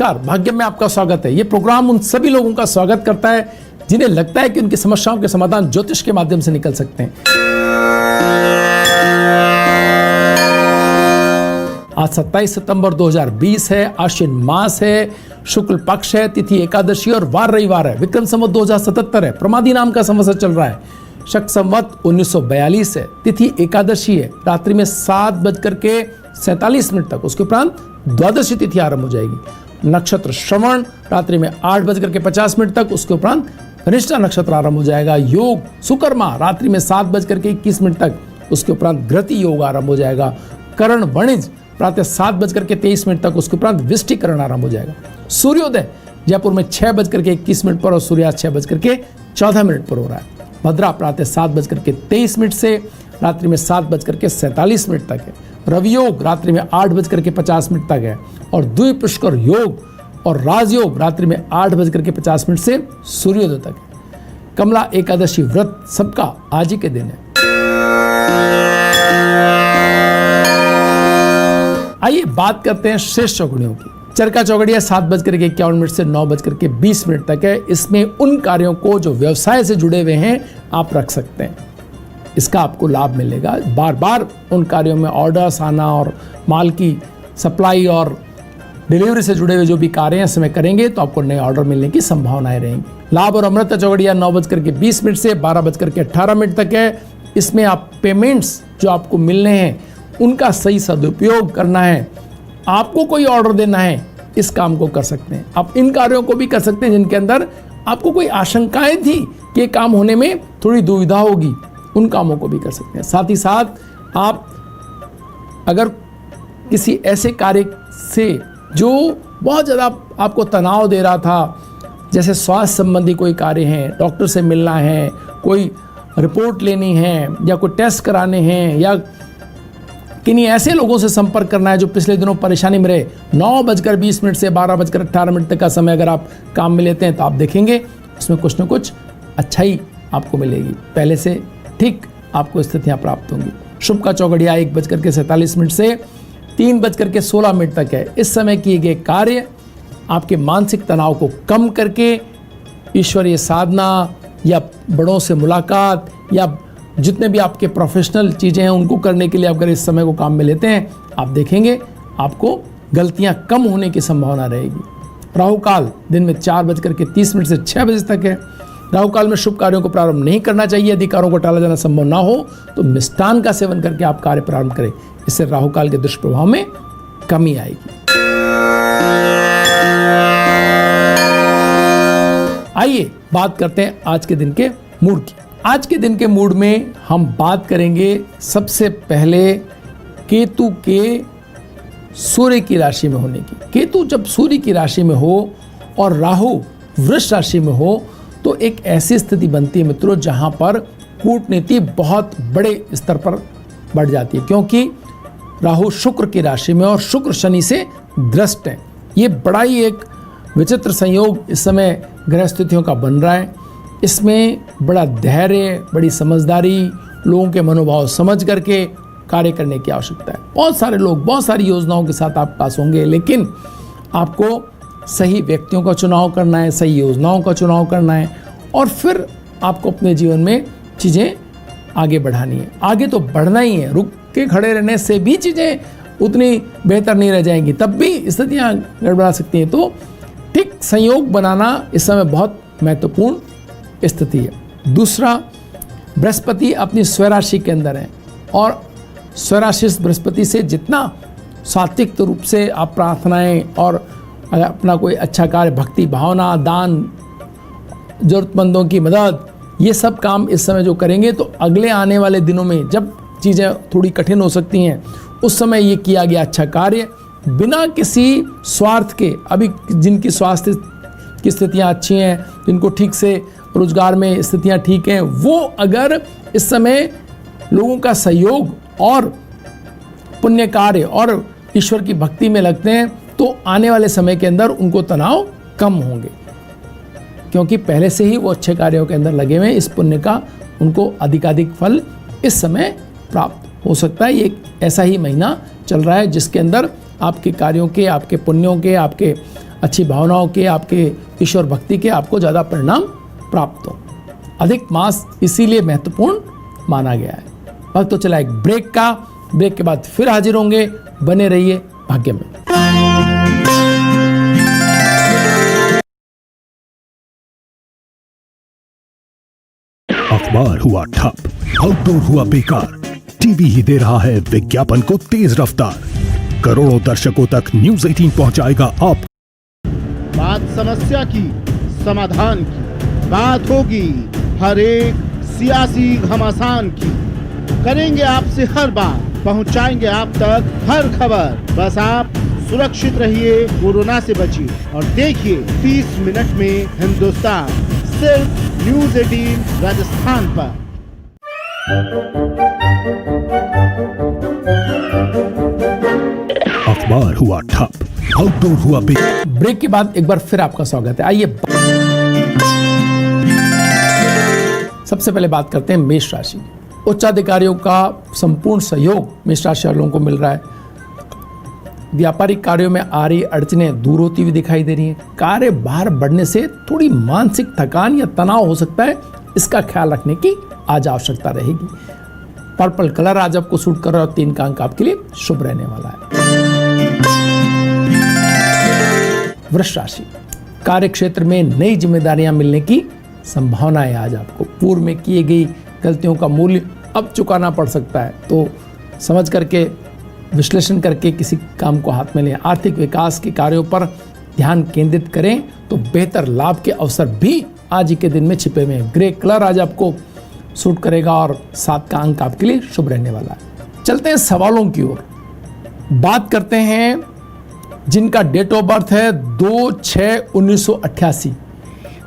नमस्कार, भाग्य में आपका स्वागत है। ये प्रोग्राम उन सभी लोगों का स्वागत करता है जिन्हें लगता है कि उनकी समस्याओं के समाधान ज्योतिष के माध्यम से निकल सकते हैं। आज 27 सितंबर 2020 है, आश्विन मास है, शुक्ल पक्ष है, तिथि एकादशी और वार रविवार है। विक्रम संवत 2077 है, प्रमादी नाम का संवत्सर चल रहा है। शक संवत 1942 है, तिथि एकादशी है, रात्रि में 7:47 तक। उसके उपरांत द्वादशी तिथि आरंभ हो जाएगी। नक्षत्र श्रवण रात्रि में 8:50 तक। उसके उपरांत कनिष्ठा नक्षत्र आरंभ हो जाएगा। योग सुकर्मा रात्रि में 7:21 तक। उसके उपरांत घृति योग आरंभ हो जाएगा। करण वणिज प्रातः 7:23 तक। उसके उपरांत विष्टिकरण आरंभ हो जाएगा। सूर्योदय जयपुर में 6:21 पर और सूर्यास्त 6:14 पर हो रहा है। भद्रा प्रातः 7:23 से रात्रि में 7:47 तक है। रवि योग रात्रि में 8:50 तक है और द्विपुष्कर योग और राजयोग रात्रि में 8:50 से सूर्योदय तक है। कमला एकादशी व्रत सबका आज ही के दिन है। आइए बात करते हैं शेष चौकड़ियों की। चरका चौकड़िया 7:51 से 9:20 तक है। इसमें उन कार्यों को जो व्यवसाय से जुड़े हुए हैं आप रख सकते हैं, इसका आपको लाभ मिलेगा। बार बार उन कार्यों में ऑर्डर्स आना और माल की सप्लाई और डिलीवरी से जुड़े हुए जो भी कार्य हैं समय करेंगे तो आपको नए ऑर्डर मिलने की संभावनाएं रहेंगी। लाभ और अमृत चौकड़िया 9:20 से 12:18 तक है। इसमें आप पेमेंट्स जो आपको मिलने हैं उनका सही सदुपयोग करना है। आपको कोई ऑर्डर देना है, इस काम को कर सकते हैं। आप इन कार्यों को भी कर सकते हैं जिनके अंदर आपको कोई आशंकाएं थी कि काम होने में थोड़ी दुविधा होगी, उन कामों को भी कर सकते हैं। साथ ही साथ आप अगर किसी ऐसे कार्य से जो बहुत ज़्यादा आपको तनाव दे रहा था, जैसे स्वास्थ्य संबंधी कोई कार्य है, डॉक्टर से मिलना है, कोई रिपोर्ट लेनी है या कोई टेस्ट कराने हैं या किन्हीं ऐसे लोगों से संपर्क करना है जो पिछले दिनों परेशानी में रहे, 9:20 से 12:18 तक का समय अगर आप काम में लेते हैं तो आप देखेंगे उसमें कुछ न कुछ अच्छाई आपको मिलेगी। पहले से ठीक आपको स्थितियां प्राप्त होंगी। शुभ का चौकड़िया 1:47 से 3:16 तक है। इस समय किए गए कार्य आपके मानसिक तनाव को कम करके ईश्वरीय साधना या बड़ों से मुलाकात या जितने भी आपके प्रोफेशनल चीज़ें हैं उनको करने के लिए अगर इस समय को काम में लेते हैं आप देखेंगे आपको गलतियां कम होने की संभावना रहेगी। राहु काल दिन में 4:30 से 6 बजे तक है। राहु काल में शुभ कार्यों को प्रारंभ नहीं करना चाहिए। यदि कार्यों को टाला जाना संभव ना हो तो मिष्टान का सेवन करके आप कार्य प्रारंभ करें, इससे राहु काल के दुष्प्रभाव में कमी आएगी। आइए बात करते हैं आज के दिन के मूड की। आज के दिन के मूड में हम बात करेंगे सबसे पहले केतु के सूर्य की राशि में होने की। केतु जब सूर्य की राशि में हो और राहु वृष राशि में हो तो एक ऐसी स्थिति बनती है मित्रों जहां पर कूटनीति बहुत बड़े स्तर पर बढ़ जाती है, क्योंकि राहु शुक्र की राशि में और शुक्र शनि से ग्रस्त है। ये बड़ा ही एक विचित्र संयोग इस समय ग्रह स्थितियों का बन रहा है। इसमें बड़ा धैर्य, बड़ी समझदारी, लोगों के मनोभाव समझ करके कार्य करने की आवश्यकता है। बहुत सारे लोग बहुत सारी योजनाओं के साथ आप पास होंगे, लेकिन आपको सही व्यक्तियों का चुनाव करना है, सही योजनाओं का चुनाव करना है और फिर आपको अपने जीवन में चीज़ें आगे बढ़ानी है। आगे तो बढ़ना ही है, रुक के खड़े रहने से भी चीज़ें उतनी बेहतर नहीं रह जाएंगी, तब भी स्थितियाँ गड़बड़ा सकती हैं। तो ठीक संयोग बनाना इस समय बहुत महत्वपूर्ण स्थिति है। दूसरा, बृहस्पति अपनी स्वराशि के अंदर है और स्वराशि बृहस्पति से जितना सात्विक रूप से आप प्रार्थनाएं और अपना कोई अच्छा कार्य, भक्ति भावना, दान, जरूरतमंदों की मदद, ये सब काम इस समय जो करेंगे तो अगले आने वाले दिनों में जब चीज़ें थोड़ी कठिन हो सकती हैं उस समय ये किया गया अच्छा कार्य बिना किसी स्वार्थ के, अभी जिनकी स्वास्थ्य की स्थितियाँ अच्छी हैं, जिनको ठीक से रोजगार में स्थितियाँ ठीक हैं, वो अगर इस समय लोगों का सहयोग और पुण्य कार्य और ईश्वर की भक्ति में लगते हैं तो आने वाले समय के अंदर उनको तनाव कम होंगे, क्योंकि पहले से ही वो अच्छे कार्यों के अंदर लगे हुए हैं। इस पुण्य का उनको अधिकाधिक फल इस समय प्राप्त हो सकता है। ये ऐसा ही महीना चल रहा है जिसके अंदर आपके कार्यों के, आपके पुण्यों के, आपके अच्छी भावनाओं के, आपके ईश्वर भक्ति के आपको ज़्यादा परिणाम प्राप्त हो। अधिक मास इसीलिए महत्वपूर्ण माना गया है। वक्त तो चला एक ब्रेक का, ब्रेक के बाद फिर हाजिर होंगे। बने रहिए भाग्य में। अखबार हुआ ठप, आउटडोर हुआ बेकार, टीवी ही दे रहा है विज्ञापन को तेज रफ्तार। करोड़ों दर्शकों तक न्यूज 18 पहुंचाएगा आप। बात समस्या की, समाधान की, बात होगी हर एक सियासी घमासान की। करेंगे आपसे हर बात, पहुंचाएंगे आप तक हर खबर। बस आप सुरक्षित रहिए, कोरोना से बचिए और देखिए 30 मिनट में हिंदुस्तान, सिर्फ न्यूज 18 राजस्थान पर। अखबार हुआ ठप, आउटडोर हुआ ब्रेक के बाद एक बार फिर आपका स्वागत है। आइए सबसे पहले बात करते हैं मेष राशि। उच्चाधिकारियों का संपूर्ण सहयोग मेष राशि वालों को मिल रहा है। व्यापारिक कार्यों में आ रही अड़चनें दूर होती हुई दिखाई दे रही हैं। कार्य भार बढ़ने से थोड़ी मानसिक थकान या तनाव हो सकता है, इसका ख्याल रखने की आज आवश्यकता रहेगी। पर्पल कलर आज आपको सूट कर रहा है और 3 का अंक आपके लिए शुभ रहने वाला है। वृष राशि, कार्य क्षेत्र में नई जिम्मेदारियां मिलने की संभावना है। आज आपको पूर्व में किए गई गलतियों का मूल्य अब चुकाना पड़ सकता है, तो समझ करके, विश्लेषण करके किसी काम को हाथ में लें। आर्थिक विकास के कार्यों पर ध्यान केंद्रित करें तो बेहतर लाभ के अवसर भी आज ही के दिन में छिपे हुए हैं। ग्रे कलर आज आपको सूट करेगा और 7 का अंक आपके लिए शुभ रहने वाला है। चलते हैं सवालों की ओर। बात करते हैं जिनका डेट ऑफ बर्थ है 2/6/1988।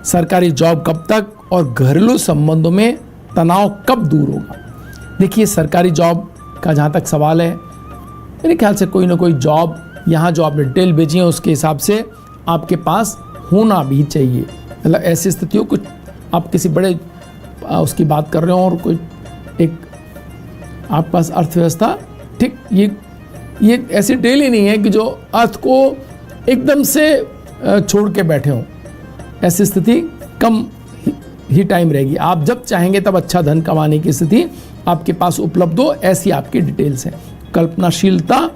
सरकारी जॉब कब तक और घरेलू संबंधों में तनाव कब दूर होगा? देखिए, सरकारी जॉब का जहाँ तक सवाल है, मेरे ख्याल से कोई ना कोई जॉब यहाँ जो आपने डिटेल भेजी है उसके हिसाब से आपके पास होना भी चाहिए। मतलब ऐसी स्थिति हो, कुछ आप किसी बड़े उसकी बात कर रहे हो और कोई एक आपके पास अर्थव्यवस्था, ठीक, ये ऐसी डिटेल ही नहीं है कि जो अर्थ को एकदम से छोड़ के बैठे हों। ऐसी स्थिति कम ही टाइम रहेगी। आप जब चाहेंगे तब अच्छा धन कमाने की स्थिति आपके पास उपलब्ध हो, ऐसी आपकी डिटेल्स हैं। कल्पनाशीलता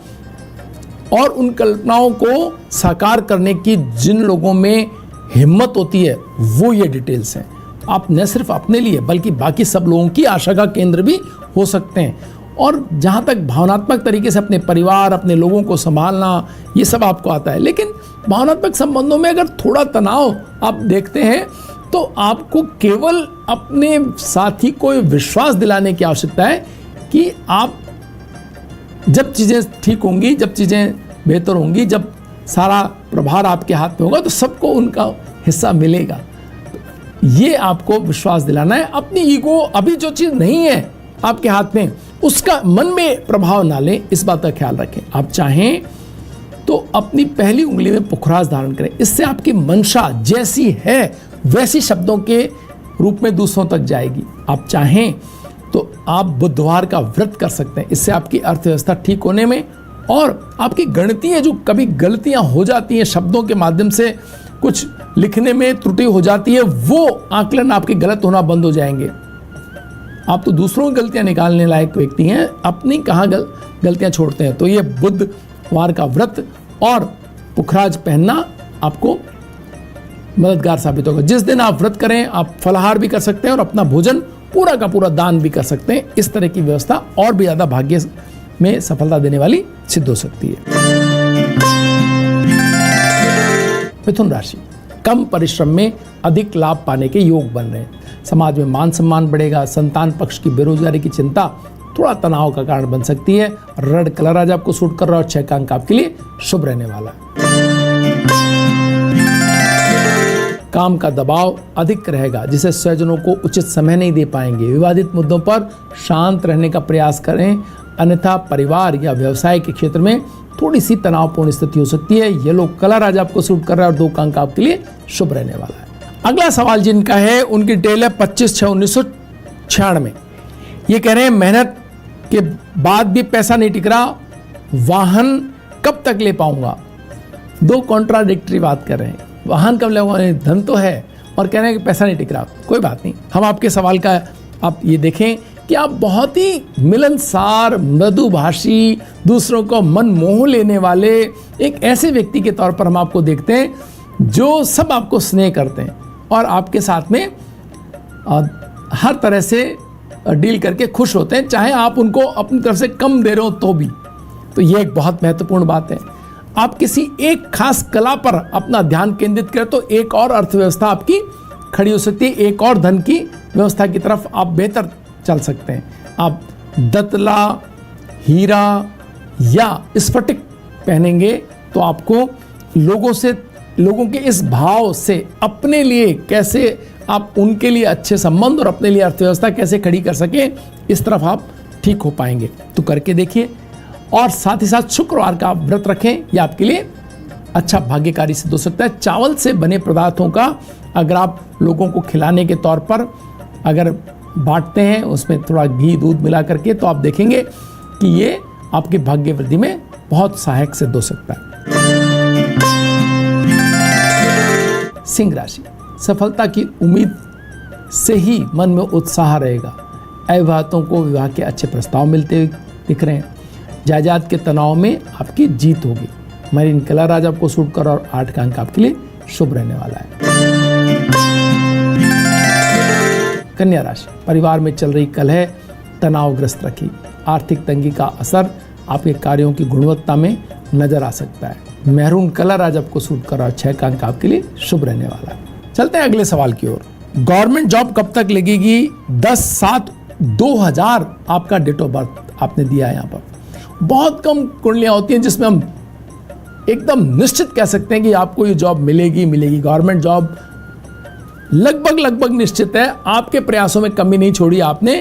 और उन कल्पनाओं को साकार करने की जिन लोगों में हिम्मत होती है, वो ये डिटेल्स हैं। आप न सिर्फ अपने लिए बल्कि बाकी सब लोगों की आशा का केंद्र भी हो सकते हैं। और जहाँ तक भावनात्मक तरीके से अपने परिवार, अपने लोगों को संभालना, ये सब आपको आता है। लेकिन भावनात्मक संबंधों में अगर थोड़ा तनाव आप देखते हैं तो आपको केवल अपने साथी को विश्वास दिलाने की आवश्यकता है कि आप जब चीज़ें ठीक होंगी, जब चीज़ें बेहतर होंगी, जब सारा प्रभार आपके हाथ में होगा तो सबको उनका हिस्सा मिलेगा। ये आपको विश्वास दिलाना है। अपनी ईगो, अभी जो चीज़ नहीं है आपके हाथ में, उसका मन में प्रभाव ना लें, इस बात का ख्याल रखें। आप चाहें तो अपनी पहली उंगली में पुखराज धारण करें। इससे आपकी मंशा जैसी है वैसी शब्दों के रूप में दूसरों तक जाएगी। आप चाहें तो आप बुधवार का व्रत कर सकते हैं। इससे आपकी अर्थव्यवस्था ठीक होने में और आपकी गणितीय जो कभी गलतियां हो जाती हैं, शब्दों के माध्यम से कुछ लिखने में त्रुटि हो जाती है, वो आकलन आपके गलत होना बंद हो जाएंगे। आप तो दूसरों की गलतियां निकालने लायक व्यक्ति हैं, अपनी कहाँ गलतियां छोड़ते हैं। तो ये बुधवार का व्रत और पुखराज पहनना आपको मददगार साबित होगा। जिस दिन आप व्रत करें, आप फलाहार भी कर सकते हैं और अपना भोजन पूरा का पूरा दान भी कर सकते हैं। इस तरह की व्यवस्था और भी ज्यादा भाग्य में सफलता देने वाली सिद्ध हो सकती है। मिथुन राशि, कम परिश्रम में अधिक लाभ पाने के योग बन रहे हैं। समाज में मान सम्मान बढ़ेगा। संतान पक्ष की बेरोजगारी की चिंता थोड़ा तनाव का कारण बन सकती है। रेड कलर आज आपको सूट कर रहा है और 6 का अंक आपके लिए शुभ रहने वाला है। काम का दबाव अधिक रहेगा, जिसे स्वजनों को उचित समय नहीं दे पाएंगे। विवादित मुद्दों पर शांत रहने का प्रयास करें, अन्यथा परिवार या व्यवसाय के क्षेत्र में थोड़ी सी तनावपूर्ण स्थिति हो सकती है। येलो कलर आज आपको सूट कर रहा है और 2 का अंक आपके लिए शुभ रहने वाला है। अगला सवाल जिनका है उनकी डिटेल है 25/6/1996। ये कह रहे हैं मेहनत के बाद भी पैसा नहीं टिक रहा, वाहन कब तक ले पाऊंगा? दो कॉन्ट्राडिक्टरी बात कर रहे हैं। वाहन कम लगवाने, धन तो है और कह रहे हैं कि पैसा नहीं टिक रहा। कोई बात नहीं, हम आपके सवाल का आप ये देखें कि आप बहुत ही मिलनसार, मृदुभाषी, दूसरों को मन मोह लेने वाले एक ऐसे व्यक्ति के तौर पर हम आपको देखते हैं जो सब आपको स्नेह करते हैं और आपके साथ में हर तरह से डील करके खुश होते हैं, चाहे आप उनको अपनी तरफ से कम दे रहे हो तो भी। तो ये एक बहुत महत्वपूर्ण बात है। आप किसी एक खास कला पर अपना ध्यान केंद्रित करें तो एक और अर्थव्यवस्था आपकी खड़ी हो सकती है, एक और धन की व्यवस्था की तरफ आप बेहतर चल सकते हैं। आप दतला, हीरा या स्फटिक पहनेंगे तो आपको लोगों के इस भाव से अपने लिए कैसे आप उनके लिए अच्छे संबंध और अपने लिए अर्थव्यवस्था कैसे खड़ी कर सकें, इस तरफ आप ठीक हो पाएंगे। तो करके देखिए। और साथ ही साथ शुक्रवार का आप व्रत रखें, यह आपके लिए अच्छा भाग्यकारी सिद्ध हो सकता है। चावल से बने पदार्थों का अगर आप लोगों को खिलाने के तौर पर अगर बांटते हैं, उसमें थोड़ा घी दूध मिला करके, तो आप देखेंगे कि ये आपकी भाग्य वृद्धि में बहुत सहायक सिद्ध हो सकता है। सिंह राशि, सफलता की उम्मीद से ही मन में उत्साह रहेगा। अविवाहितों को विवाह के अच्छे प्रस्ताव मिलते हुए दिख रहे हैं। जायदाद के तनाव में आपकी जीत होगी। मरीन कलर आज आपको सूट कर और 8 का अंक आपके लिए शुभ रहने वाला है। कन्या राशि, परिवार में चल रही कलह तनावग्रस्त रखी। आर्थिक तंगी का असर आपके कार्यों की गुणवत्ता में नजर आ सकता है। मैरून कलर आज आपको सूट कर और 6 का अंक आपके लिए शुभ रहने वाला है। चलते हैं अगले सवाल की ओर। गवर्नमेंट जॉब कब तक लगेगी? 10/7/2000 आपका डेट ऑफ बर्थ आपने दिया है। यहाँ पर बहुत कम कुंडलियां होती हैं जिसमें हम एकदम निश्चित कह सकते हैं कि आपको ये जॉब मिलेगी। गवर्नमेंट जॉब लगभग निश्चित है। आपके प्रयासों में कमी नहीं छोड़ी आपने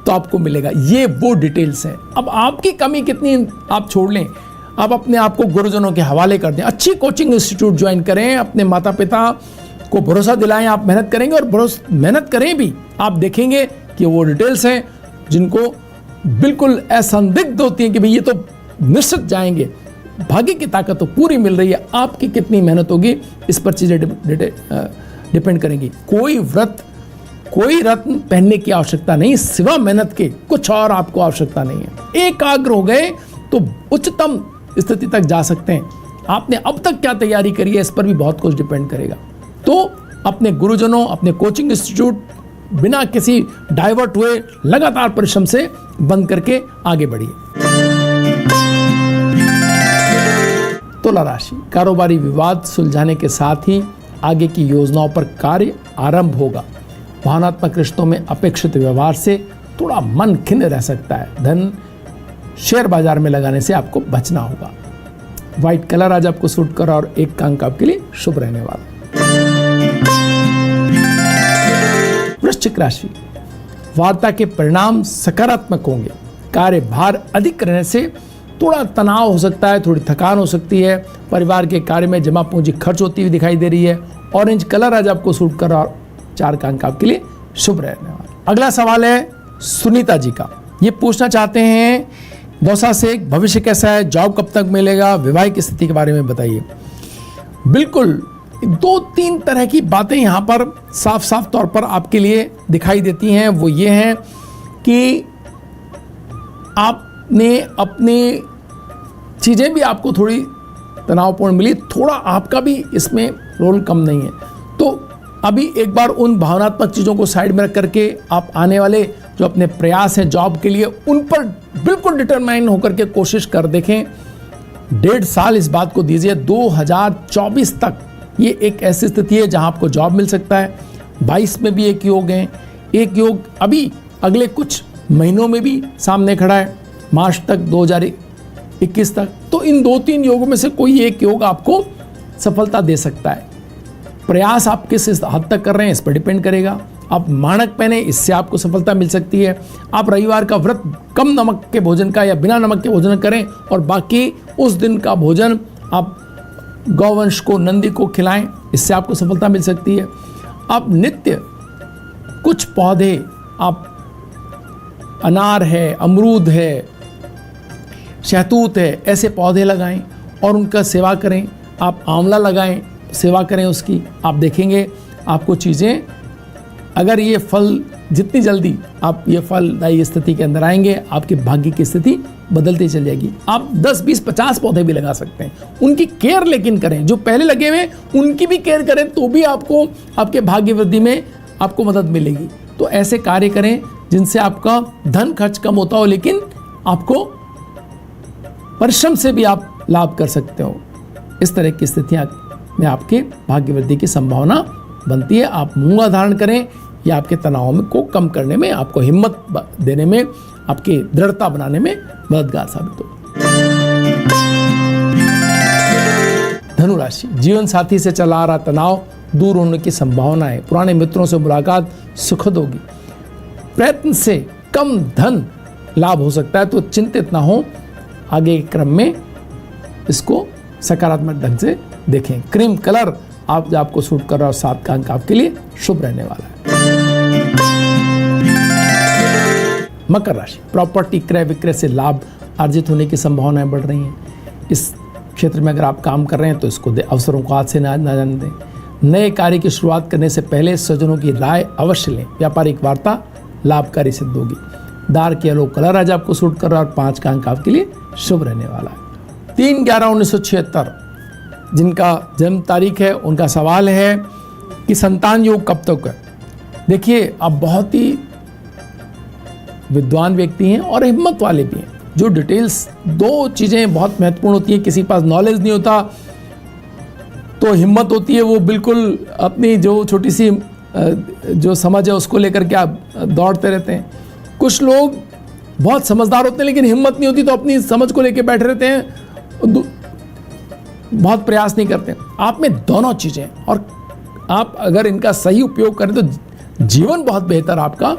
तो आपको मिलेगा। ये वो डिटेल्स हैं। अब आपकी कमी कितनी आप छोड़ लें, आप अपने आप को गुरुजनों के हवाले कर दें, अच्छी कोचिंग इंस्टीट्यूट ज्वाइन करें, अपने माता पिता को भरोसा दिलाएं। आप मेहनत करेंगे और मेहनत करें भी, आप देखेंगे कि वो डिटेल्स हैं जिनको बिल्कुल असंदिग्ध होती हैं कि भाई ये तो निश्चित जाएंगे। भाग्य की ताकत तो पूरी मिल रही है। आपकी कितनी मेहनत होगी इस पर चीजें डिपेंड करेंगी। कोई रत्न पहनने की आवश्यकता नहीं, सिवा मेहनत के कुछ और आपको आवश्यकता नहीं है। एकाग्र हो गए तो उच्चतम स्थिति तक जा सकते हैं। आपने अब तक क्या तैयारी करी है इस पर भी बहुत कुछ डिपेंड करेगा। तो अपने गुरुजनों, अपने कोचिंग इंस्टीट्यूट बिना किसी डाइवर्ट हुए लगातार परिश्रम से बंद करके आगे बढ़िए। तुला राशि, कारोबारी विवाद सुलझाने के साथ ही आगे की योजनाओं पर कार्य आरंभ होगा। भावनात्मक रिश्तों में अपेक्षित व्यवहार से थोड़ा मन खिन्न रह सकता है। धन शेयर बाजार में लगाने से आपको बचना होगा। व्हाइट कलर आज आपको सूट कर और 1 का अंक आपके लिए शुभ रहने वाला। वृश्चिक राशि, वार्ता के परिणाम सकारात्मक होंगे। कार्यभार अधिक रहने से थोड़ा तनाव हो सकता है, थोड़ी थकान हो सकती है। परिवार के कार्य में जमा पूंजी खर्च होती हुई दिखाई दे रही है। ऑरेंज कलर आज आपको सूट कर और 4 का अंक आपके लिए शुभ रहने वाला। अगला सवाल है सुनीता जी का। ये पूछना चाहते हैं दौसा से, भविष्य कैसा है, जॉब कब तक मिलेगा, वैवाहिक स्थिति के बारे में बताइए। बिल्कुल 2-3 तरह की बातें यहाँ पर साफ साफ तौर पर आपके लिए दिखाई देती हैं। वो ये हैं कि आपने अपनी चीज़ें भी आपको थोड़ी तनावपूर्ण मिली, थोड़ा आपका भी इसमें रोल कम नहीं है। तो अभी एक बार उन भावनात्मक चीज़ों को साइड में रख करके आप आने वाले जो अपने प्रयास हैं जॉब के लिए, उन पर बिल्कुल डिटरमाइन होकर के कोशिश कर देखें। 1.5 साल इस बात को दीजिए। 2024 तक ये एक ऐसी स्थिति है जहां आपको जॉब मिल सकता है। 22 में भी एक योग है, एक योग अभी अगले कुछ महीनों में भी सामने खड़ा है, मार्च तक 2021 तक। तो इन 2-3 योगों में से कोई एक योग आपको सफलता दे सकता है। प्रयास आप किस हद तक कर रहे हैं इस पर डिपेंड करेगा। आप मानक पहने, इससे आपको सफलता मिल सकती है। आप रविवार का व्रत कम नमक के भोजन का या बिना नमक के भोजन करें और बाकी उस दिन का भोजन आप गौवंश को, नंदी को खिलाएं, इससे आपको सफलता मिल सकती है। आप नित्य कुछ पौधे, आप अनार है, अमरूद है, शहतूत है, ऐसे पौधे लगाएं और उनका सेवा करें। आप आंवला लगाएं, सेवा करें उसकी, आप देखेंगे आपको चीज़ें, अगर ये फल जितनी जल्दी आप ये फलदायी स्थिति के अंदर आएंगे, आपके भाग्य की स्थिति बदलती चल जाएगी। आप 10, 20, 50 पौधे भी लगा सकते हैं, उनकी केयर लेकिन करें, जो पहले लगे हुए उनकी भी केयर करें, तो भी आपको आपके भाग्य वृद्धि में आपको मदद मिलेगी। तो ऐसे कार्य करें जिनसे आपका धन खर्च कम होता हो, लेकिन आपको परिश्रम से भी आप लाभ कर सकते हो। इस तरह की स्थितियां में आपके भाग्य वृद्धि की संभावना बनती है। आप मूंगा धारण करें, यह आपके तनाव को कम करने में, आपको हिम्मत देने में, आपकी दृढ़ता बनाने में मददगार साबित हो। धनु राशि, जीवन साथी से चला आ रहा तनाव दूर होने की संभावना है। पुराने मित्रों से मुलाकात सुखद होगी। प्रयत्न से कम धन लाभ हो सकता है, तो चिंतित ना हो, आगे के क्रम में इसको सकारात्मक ढंग से देखें। क्रीम कलर आपको सूट कर रहा है और 7 का अंक आपके लिए शुभ रहने वाला है। मकर राशि, प्रॉपर्टी क्रय विक्रय से लाभ अर्जित होने की संभावनाएं बढ़ रही हैं। इस क्षेत्र में अगर आप काम कर रहे हैं तो इसको अवसरों को हाथ से ना जाने दें। नए कार्य की शुरुआत करने से पहले स्वजनों की राय अवश्य लें। व्यापारिक वार्ता लाभकारी सिद्ध होगी। डार्क येलो कलर आज आपको सूट कर रहा है और 5 का अंक आपके लिए शुभ रहने वाला है। 3/11/1976 जिनका जन्म तारीख है, उनका सवाल है कि संतान योग कब तक है। देखिए, आप बहुत ही विद्वान व्यक्ति हैं और हिम्मत वाले भी हैं। जो डिटेल्स, 2 चीज़ें बहुत महत्वपूर्ण होती हैं। किसी के पास नॉलेज नहीं होता तो हिम्मत होती है, वो बिल्कुल अपनी जो छोटी सी जो समझ है उसको लेकर के आप दौड़ते रहते हैं। कुछ लोग बहुत समझदार होते हैं लेकिन हिम्मत नहीं होती तो अपनी समझ को लेकर बैठे रहते हैं, बहुत प्रयास नहीं करते। आप में दोनों चीज़ें, और आप अगर इनका सही उपयोग करें तो जीवन बहुत बेहतर आपका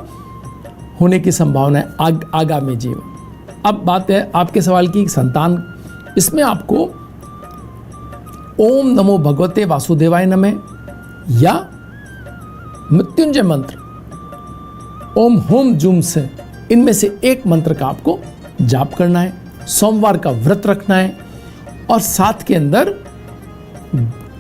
होने की संभावना है, आगामी जीवन। अब बात है आपके सवाल की संतान, इसमें आपको ओम नमो भगवते वासुदेवाय नमः या मृत्युंजय मंत्र ओम होम जूम से, इनमें से एक मंत्र का आपको जाप करना है। सोमवार का व्रत रखना है और साथ के अंदर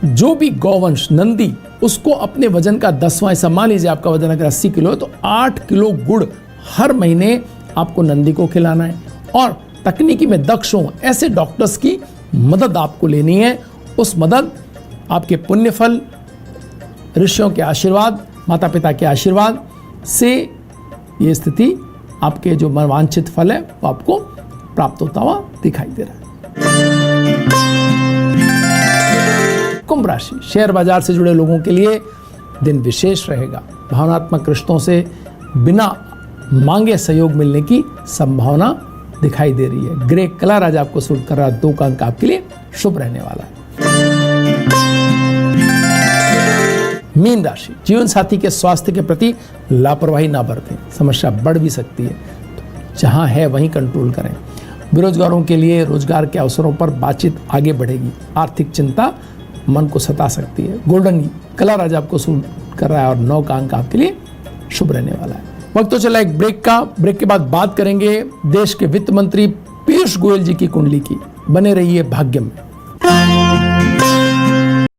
जो भी गौवंश नंदी, उसको अपने वजन का 10वां हिस्सा, मान लीजिए आपका वजन अगर 80 किलो है तो 8 किलो गुड़ हर महीने आपको नंदी को खिलाना है। और तकनीकी में दक्ष हों ऐसे डॉक्टर्स की मदद आपको लेनी है। उस मदद, आपके पुण्य फल, ऋषियों के आशीर्वाद, माता पिता के आशीर्वाद से ये स्थिति, आपके जो मनवांछित फल है वो आपको प्राप्त होता हुआ दिखाई दे रहा है। कुंभ राशि, शेयर बाजार से जुड़े लोगों के लिए दिन विशेष रहेगा। भावनात्मक रिश्तों से बिना मांगे सहयोग मिलने की संभावना दिखाई दे रही है। ग्रे कलर आज आपको सूट कर रहा है, 2 का अंक आपके लिए शुभ रहने वाला है। मीन राशि, जीवन साथी के स्वास्थ्य के प्रति लापरवाही ना बरतें, समस्या बढ़ भी सकती है, तो जहां है वहीं कंट्रोल करें। बेरोजगारों के लिए रोजगार के अवसरों पर बातचीत आगे बढ़ेगी। आर्थिक चिंता मन को सता सकती है। गोल्डन कलर आज आपको सूट कर रहा है और 9 का अंक आपके लिए शुभ रहने वाला है। वक्त तो चला एक ब्रेक का। ब्रेक के बाद बात करेंगे देश के वित्त मंत्री पीयूष गोयल जी की कुंडली की। बने रहिए भाग्य में।